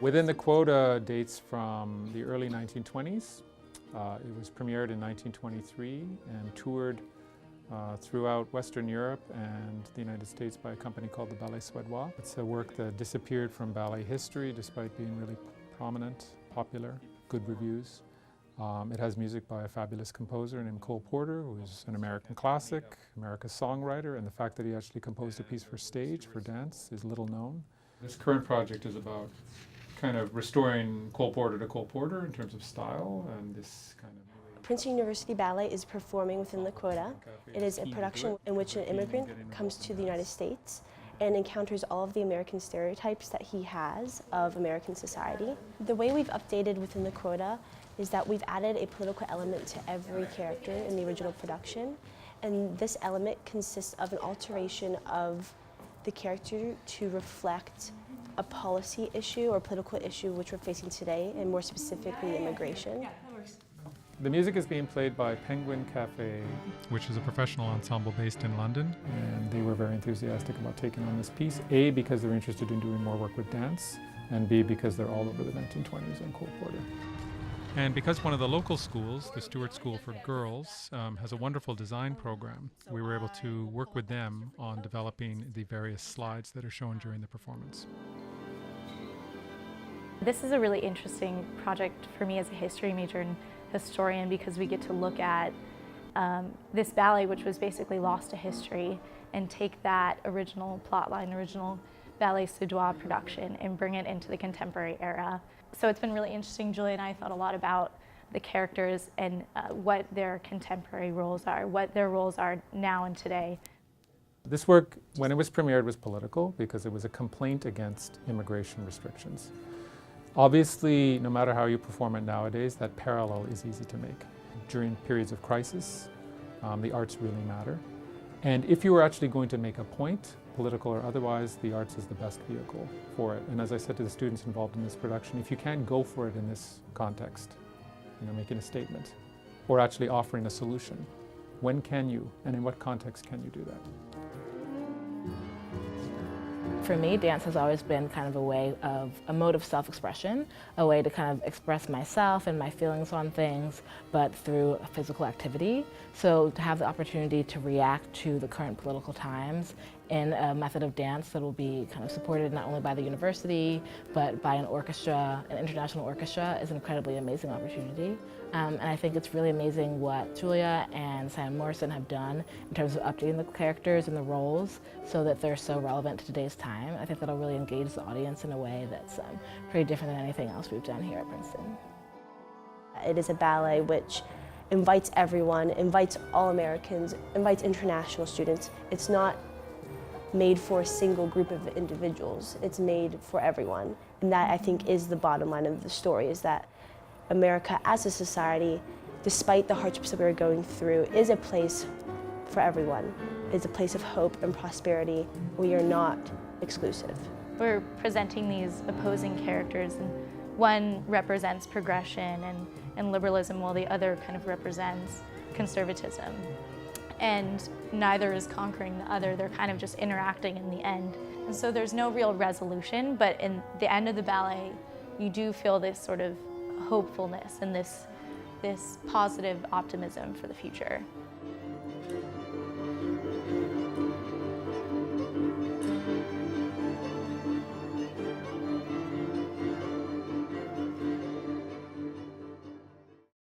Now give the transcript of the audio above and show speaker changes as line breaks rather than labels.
Within the Quota dates from the early 1920s. It was premiered in 1923 and toured throughout Western Europe and the United States by a company called the Ballet Suédois. It's a work that disappeared from ballet history despite being really prominent, popular, good reviews. It has music by a fabulous composer named Cole Porter, who is an American classic, America's songwriter, and the fact that he actually composed a piece for stage, for dance, is little known. This current project is about kind of restoring Cole Porter in terms of style and this kind of...
Princeton University Ballet is performing within the Quota. It is a production in which an immigrant comes to the United States and encounters all of the American stereotypes that he has of American society. The way we've updated within the Quota is that we've added a political element to every character in the original production, and this element consists of an alteration of the character to reflect a policy issue or political issue which we're facing today, and more specifically immigration.
The music is being played by Penguin Cafe, which is a professional ensemble based in London, and they were very enthusiastic about taking on this piece, A, because they're interested in doing more work with dance, and B, because they're all over the 1920s and Cole Porter. And because one of the local schools, the Stewart School for Girls, has a wonderful design program, we were able to work with them on developing the various slides that are shown during the performance.
This is a really interesting project for me as a history major and historian, because we get to look at this ballet, which was basically lost to history, and take that original plotline, original Ballet Suédois production, and bring it into the contemporary era. So it's been really interesting. Julie and I thought a lot about the characters and what their contemporary roles are, what their roles are now and today.
This work, when it was premiered, was political because it was a complaint against immigration restrictions. Obviously, no matter how you perform it nowadays, that parallel is easy to make. During periods of crisis, the arts really matter. And if you were actually going to make a point, political or otherwise, the arts is the best vehicle for it. And as I said to the students involved in this production, if you can't go for it in this context, making a statement, or actually offering a solution, when can you, and in what context can you do that?
For me, dance has always been kind of a mode of self-expression, a way to kind of express myself and my feelings on things, but through a physical activity. So to have the opportunity to react to the current political times in a method of dance that will be kind of supported not only by the university, but by an orchestra, an international orchestra, is an incredibly amazing opportunity. And I think it's really amazing what Julia and Simon Morrison have done in terms of updating the characters and the roles so that they're so relevant to today's time. I think that'll really engage the audience in a way that's pretty different than anything else we've done here at Princeton.
It is a ballet which invites everyone, invites all Americans, invites international students. It's not made for a single group of individuals. It's made for everyone. And that, I think, is the bottom line of the story, is that America as a society, despite the hardships that we're going through, is a place for everyone. It's a place of hope and prosperity. We are not exclusive.
We're presenting these opposing characters, and one represents progression and liberalism, while the other kind of represents conservatism. And neither is conquering the other. They're kind of just interacting in the end. And so there's no real resolution, but in the end of the ballet, you do feel this sort of hopefulness and this positive optimism for the future.